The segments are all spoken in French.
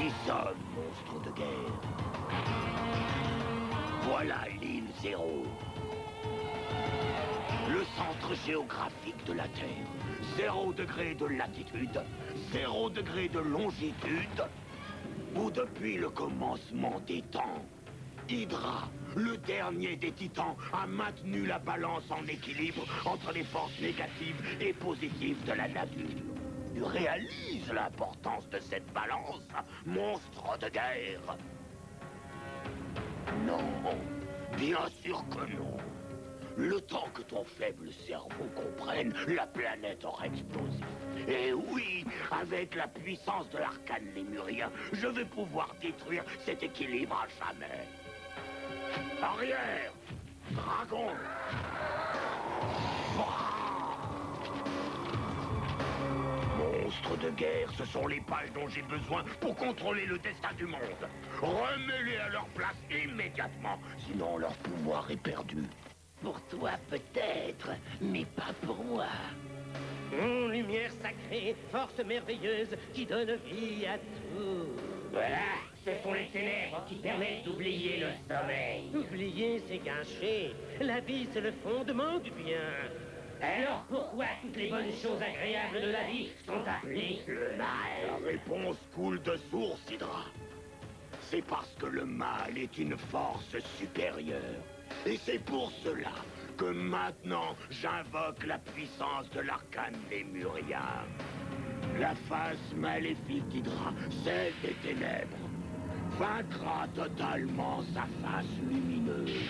Des hommes, monstres de guerre. Voilà l'île 0. Le centre géographique de la Terre. 0 degré de latitude, 0 degré de longitude, où depuis le commencement des temps, Hydra, le dernier des titans, a maintenu la balance en équilibre entre les forces négatives et positives de la nature. Tu réalises l'importance de cette balance, monstre de guerre? Non, bien sûr que non. Le temps que ton faible cerveau comprenne, la planète aura explosé. Et oui, avec la puissance de l'arcane lémurien, je vais pouvoir détruire cet équilibre à jamais. Arrière! Dragon! Monstres de guerre, ce sont les pages dont j'ai besoin pour contrôler le destin du monde. Remets-les à leur place immédiatement, sinon leur pouvoir est perdu. Pour toi, peut-être, mais pas pour moi. Lumière sacrée, force merveilleuse qui donne vie à tout. Voilà, ce sont les ténèbres qui permettent d'oublier le sommeil. Oublier, c'est gâcher. La vie, c'est le fondement du bien. Alors pourquoi toutes les bonnes choses agréables de la vie sont appelées le mal? La réponse coule de source, Hydra. C'est parce que le mal est une force supérieure. Et c'est pour cela que maintenant, j'invoque la puissance de l'arcane lémurien. La face maléfique d'Hydra, celle des ténèbres, vaincra totalement sa face lumineuse.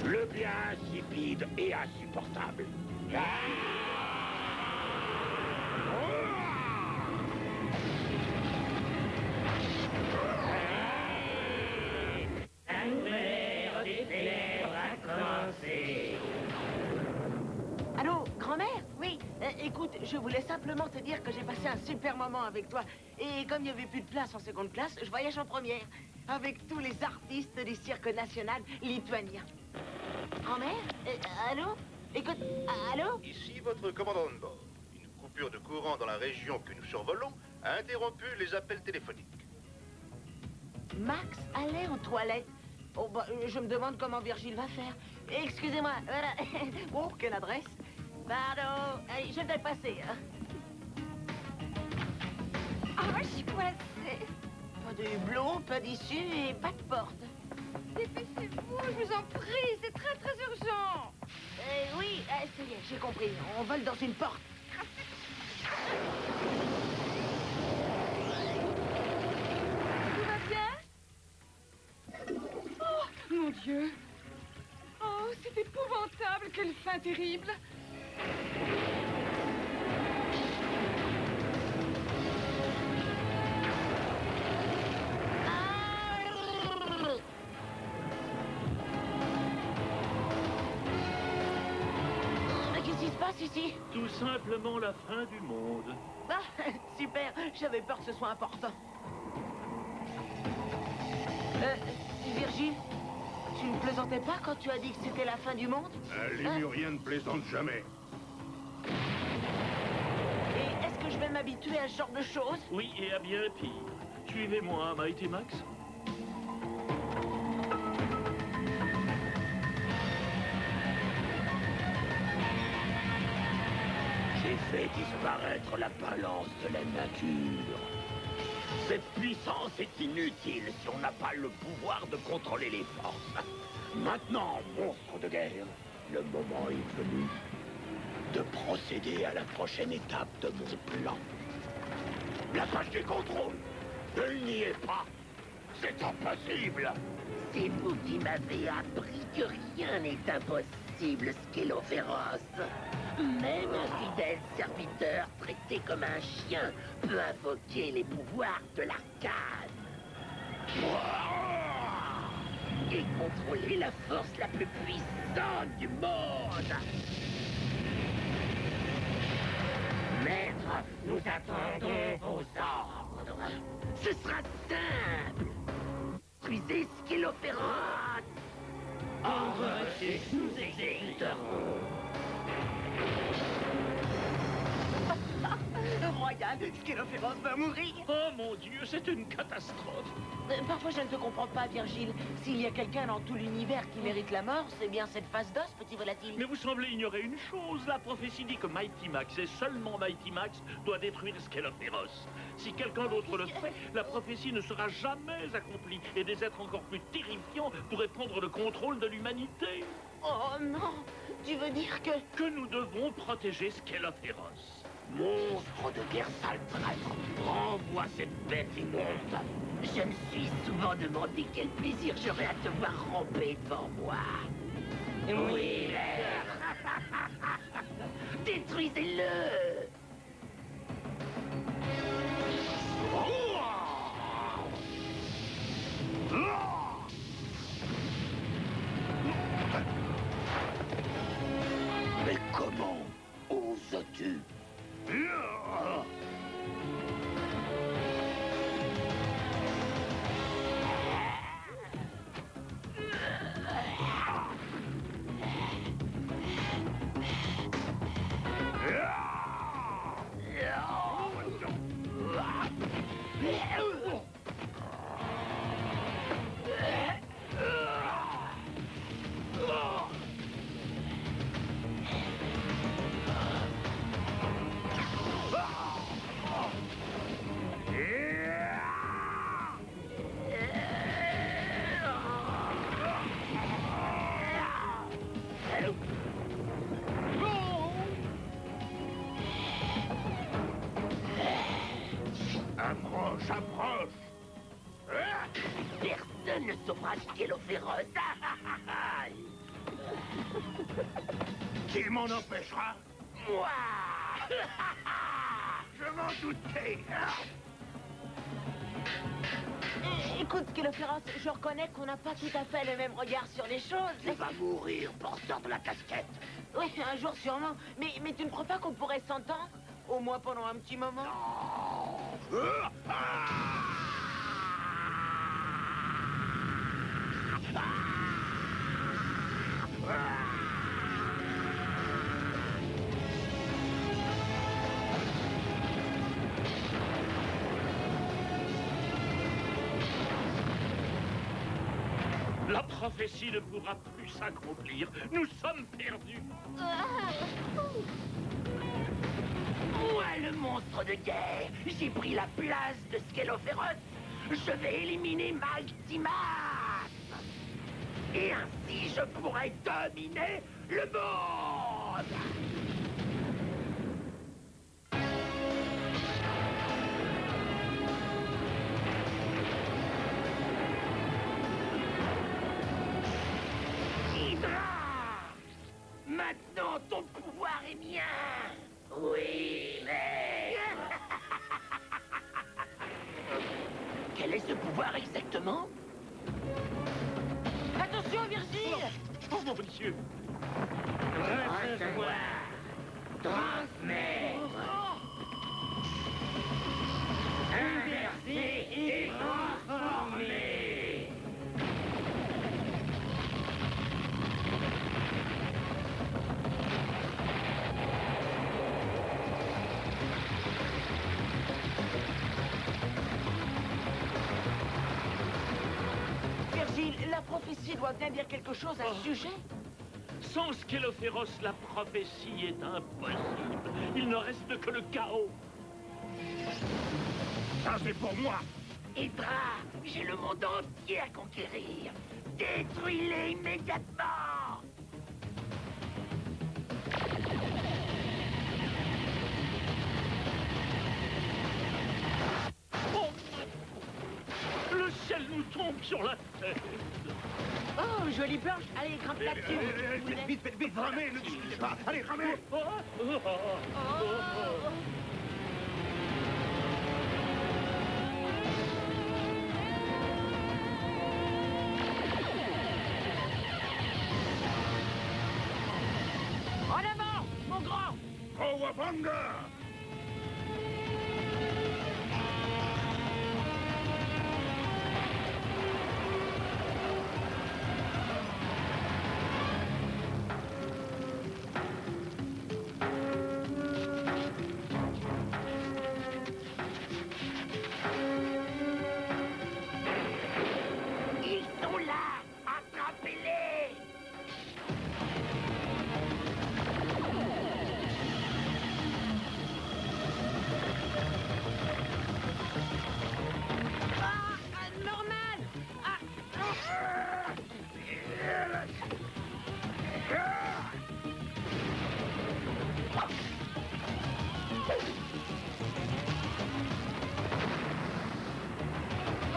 Le bien insipide et insupportable. La nouvelle ère des ténèbres a commencé. Allô, grand-mère? Oui, écoute, je voulais simplement te dire que j'ai passé un super moment avec toi. Et comme il n'y avait plus de place en seconde classe, je voyage en première. Avec tous les artistes du cirque national lituanien. Grand-mère? Allô? Écoute, allô? Ici votre commandant de bord. Une coupure de courant dans la région que nous survolons a interrompu les appels téléphoniques. Max allait aux toilettes. Oh, bah, je me demande comment Virgile va faire. Excusez-moi, voilà. Oh, quelle adresse? Pardon. Allez, je vais passer. Hein. Ah, je suis coincée. Pas de hublot, pas d'issue et pas de porte. Dépêchez-vous, je vous en prie, c'est très très urgent. Oui, ça y est, j'ai compris. On vole dans une porte. Tout va bien? Oh, mon Dieu. Oh, c'est épouvantable, quelle fin terrible. Qu'est-ce qui se passe ici? Tout simplement la fin du monde. Ah, super, j'avais peur que ce soit important. Virgile, tu ne plaisantais pas quand tu as dit que c'était la fin du monde? Un lémurien ne plaisante jamais. Et est-ce que je vais m'habituer à ce genre de choses? Oui, et à bien pire. Suivez-moi, Mighty Max. J'ai fait disparaître la balance de la nature. Cette puissance est inutile si on n'a pas le pouvoir de contrôler les forces. Maintenant, monstre de guerre, le moment est venu de procéder à la prochaine étape de mon plan. La page des contrôles, elle n'y est pas. C'est impossible. C'est vous qui m'avez appris que rien n'est impossible, Skeloferos. Même un fidèle serviteur traité comme un chien peut invoquer les pouvoirs de l'arcane. Et contrôler la force la plus puissante du monde. Maître, nous attendons vos ordres. Ce sera simple. Puisez Skeloferos. Ordre reçu, nous exécuterons. royal. Skelophéros va mourir. Oh mon Dieu, c'est une catastrophe. Parfois, je ne te comprends pas, Virgile. S'il y a quelqu'un dans tout l'univers qui mérite la mort, c'est bien cette face d'os, petit volatile. Mais vous semblez ignorer une chose. La prophétie dit que Mighty Max, et seulement Mighty Max, doit détruire Skelophéros. Si quelqu'un d'autre le fait, la prophétie ne sera jamais accomplie. Et des êtres encore plus terrifiants pourraient prendre le contrôle de l'humanité. Oh non, tu veux dire que... Que nous devons protéger Skelophéros. Monstre de guerre sale traître, renvoie cette bête immonde. Je me suis souvent demandé quel plaisir j'aurais à te voir ramper devant moi. Oui, mère. Détruisez-le. Mais comment oses-tu? Approche, approche! Personne ne sauvera Skelophéros. Qui m'en empêchera? Moi. Je m'en doutais! Écoute, Skelophéros, je reconnais qu'on n'a pas tout à fait le même regard sur les choses. Tu vas mourir, porteur de la casquette! Oui, un jour sûrement. Mais tu ne crois pas qu'on pourrait s'entendre? Au moins pendant un petit moment? La prophétie ne pourra plus s'accomplir. Nous sommes perdus. Moi, le monstre de guerre, j'ai pris la place de Skelophéros. Je vais éliminer Mighty Max. Et ainsi, je pourrai dominer le monde. Hydra! Maintenant, ton pouvoir est mien. Oui, mais... Quel est ce pouvoir exactement? Attention, Virgile! Oh mon Dieu! Recevoir. Transmettre. Inverser et transformer. Virgile, la prophétie doit bien dire quelque chose à ce sujet. Sans Skelophéros, la prophétie est impossible. Il ne reste que le chaos. Ça, c'est pour moi! Hydra, j'ai le monde entier à conquérir. Détruis-les immédiatement. Oh, le ciel nous tombe sur la tête. Oh, jolie planche. Allez, grimpe là-dessus. Vite, ramez, ne discutez pas! Allez, ramez! Oh, oh, oh, oh. En avant, mon grand! Cowabunga!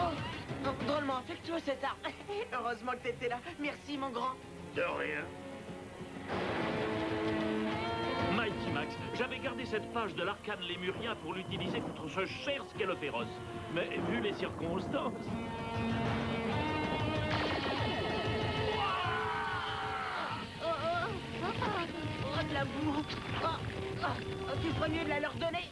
Oh, drôlement affectueux cet arbre. Heureusement que t'étais là. Merci, mon grand. De rien. Mighty Max, j'avais gardé cette page de l'arcane lémurien pour l'utiliser contre ce cher Scalopéros. Mais vu les circonstances... Oh, de la boue. Tu ferais mieux de la leur donner.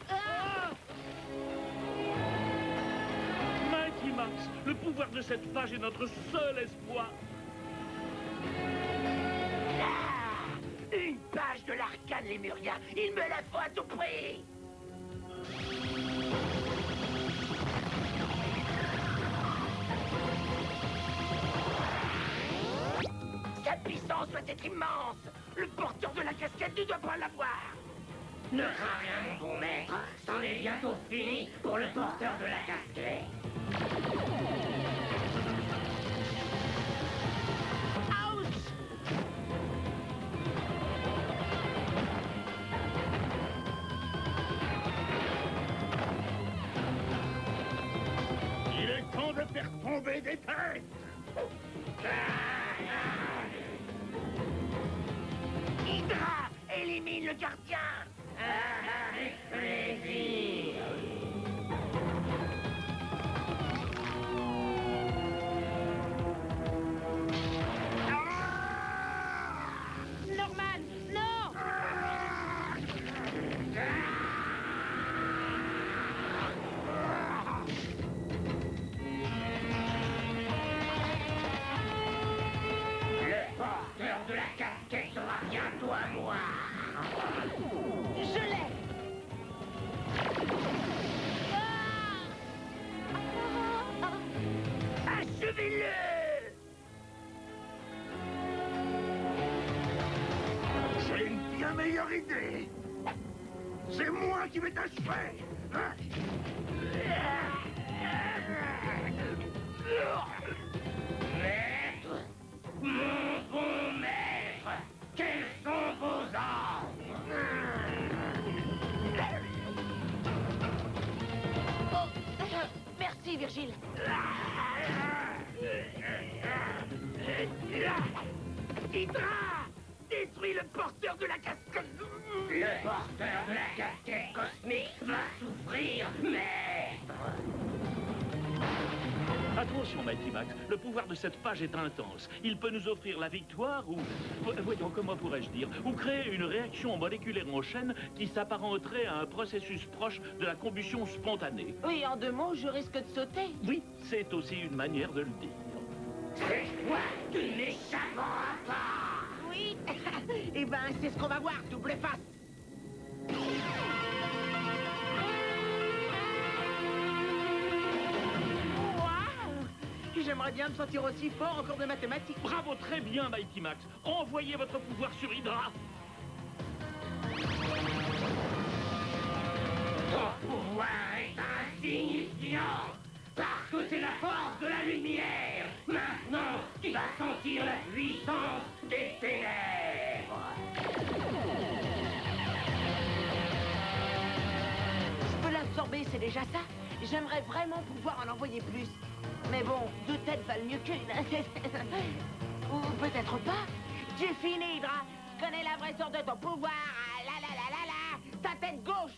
Mighty Max, le pouvoir de cette page est notre seul espoir. Une page de l'arcane lémurien. Il me la faut à tout prix. Sa puissance doit être immense. Le porteur de la casquette ne doit pas l'avoir. Ne crains rien, mon bon maître. C'en est bientôt fini pour le porteur de la casquette. Il est temps de faire tomber des têtes. Hydra, élimine le gardien. Avec plaisir. Norman, non! Le porteur de la casquette sera bientôt à moi. Je l'ai. Achevez-le! J'ai une bien meilleure idée. C'est moi qui vais t'achever. Hein? Maître, mon bon maître, quels sont vos ordres? Merci, Virgile. Hydra, détruis le porteur de la casquette. Le porteur de la casquette cosmique va souffrir, maître. Attention, Mighty Max, le pouvoir de cette page est intense. Il peut nous offrir la victoire ou... Voyons, comment pourrais-je dire? Ou créer une réaction moléculaire en chaîne qui s'apparenterait à un processus proche de la combustion spontanée. Oui, en 2 mots, je risque de sauter. Oui, c'est aussi une manière de le dire. C'est toi qui n'échapperas pas. Oui. Eh ben, c'est ce qu'on va voir, double face. Waouh! J'aimerais bien me sentir aussi fort en cours de mathématiques. Bravo, très bien, Mighty Max. Envoyez votre pouvoir sur Hydra. Ton pouvoir est insignifiant. Parce que c'est la force de la lumière. Maintenant, tu vas sentir la puissance des ténèbres. Je peux l'absorber, c'est déjà ça. J'aimerais vraiment pouvoir en envoyer plus. Mais bon, 2 têtes valent mieux qu'une. Ou peut-être pas. J'ai fini, Hydra. Je connais la vraie sorte de ton pouvoir. Ah, la la la la la. Ta tête gauche.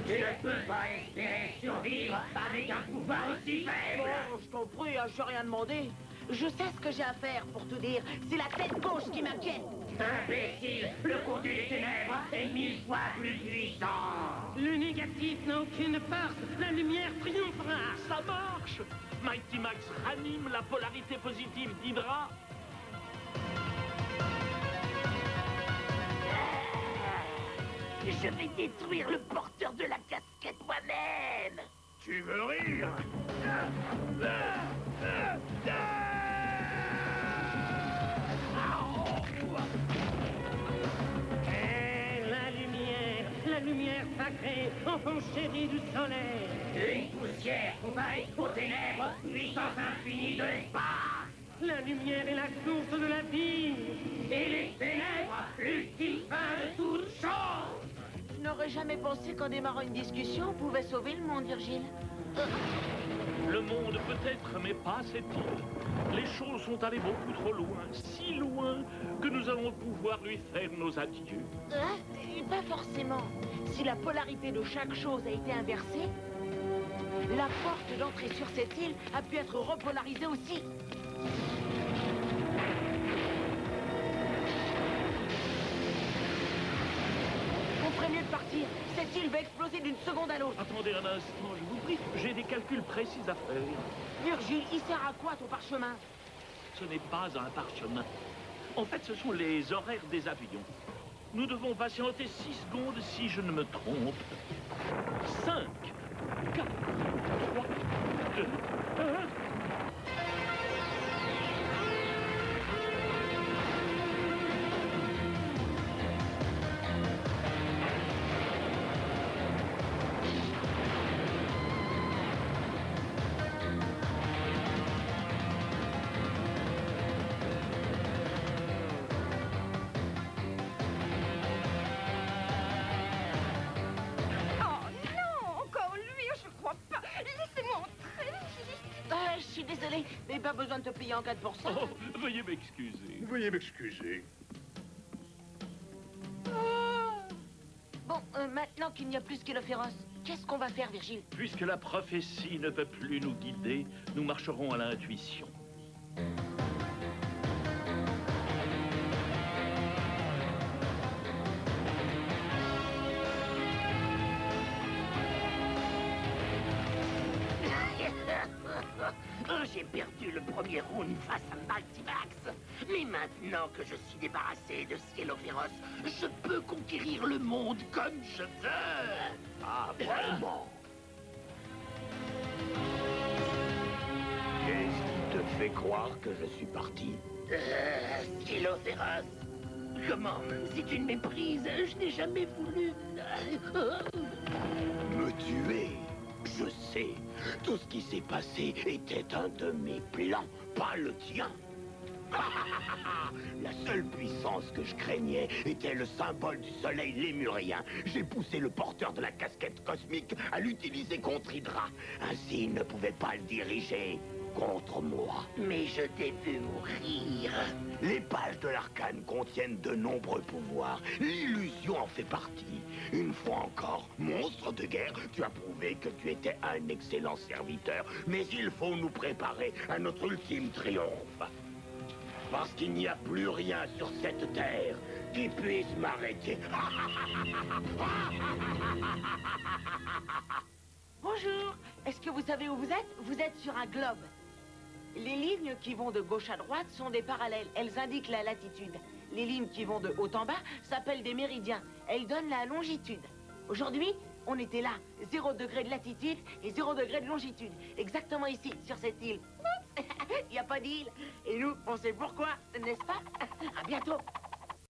Tu ne peux pas espérer survivre avec un pouvoir aussi faible. Bon, je t'en prie, j'ai rien demandé. Je sais ce que j'ai à faire, pour tout dire. C'est la tête gauche qui m'inquiète. Imbécile, le côté des ténèbres est 1000 fois plus puissant. Le négatif n'a aucune force. La lumière triomphera. Ça marche. Mighty Max ranime la polarité positive d'Hydra. Je vais détruire le porteur de la casquette moi-même. Tu veux rire? La lumière sacré, enfant chéri du soleil. Une poussière comparée aux ténèbres, puissance infinie de l'espace. La lumière est la source de la vie. Et les ténèbres, l'ultime fin de toute chose. Je n'aurais jamais pensé qu'en démarrant une discussion, on pouvait sauver le monde, Virgile. Le monde peut-être, mais pas cette île. Les choses sont allées beaucoup trop loin, si loin que nous allons pouvoir lui faire nos adieux. Pas forcément. Si la polarité de chaque chose a été inversée, la porte d'entrée sur cette île a pu être repolarisée aussi. On ferait mieux de partir. Cette île va exploser d'une seconde à l'autre. Attendez un instant, je vous prie. J'ai des calculs précis à faire. Virgile, il sert à quoi ton parchemin? Ce n'est pas un parchemin. En fait, ce sont les horaires des avions. Nous devons patienter 6 secondes si je ne me trompe. 5, 4, 3, 2, 1... Je suis désolée, mais pas besoin de te plier en 4%. Oh, veuillez m'excuser. Veuillez m'excuser. Bon, maintenant qu'il n'y a plus Skello féroce, qu'est-ce qu'on va faire, Virgile? Puisque la prophétie ne peut plus nous guider, nous marcherons à l'intuition. J'ai perdu le premier round face à Mighty Max. Mais maintenant que je suis débarrassé de Skello féroce, je peux conquérir le monde comme je veux. Ah, vraiment? Qu'est-ce qui te fait croire que je suis parti? Skello féroce. Comment? Si tu me méprises, je n'ai jamais voulu... Me tuer? Je sais. Tout ce qui s'est passé était un de mes plans, pas le tien. La seule puissance que je craignais était le symbole du soleil lémurien. J'ai poussé le porteur de la casquette cosmique à l'utiliser contre Hydra. Ainsi, il ne pouvait pas le diriger contre moi. Mais je t'ai vu mourir. Les pages de l'arcane contiennent de nombreux pouvoirs. L'illusion en fait partie. Une fois encore, monstre de guerre, tu as prouvé que tu étais un excellent serviteur. Mais il faut nous préparer à notre ultime triomphe. Parce qu'il n'y a plus rien sur cette terre qui puisse m'arrêter. Bonjour. Est-ce que vous savez où vous êtes? Vous êtes sur un globe. Les lignes qui vont de gauche à droite sont des parallèles. Elles indiquent la latitude. Les lignes qui vont de haut en bas s'appellent des méridiens. Elles donnent la longitude. Aujourd'hui, on était là. 0 degré de latitude et 0 degré de longitude. Exactement ici, sur cette île. Il n'y a pas d'île. Et nous, on sait pourquoi, n'est-ce pas? À bientôt.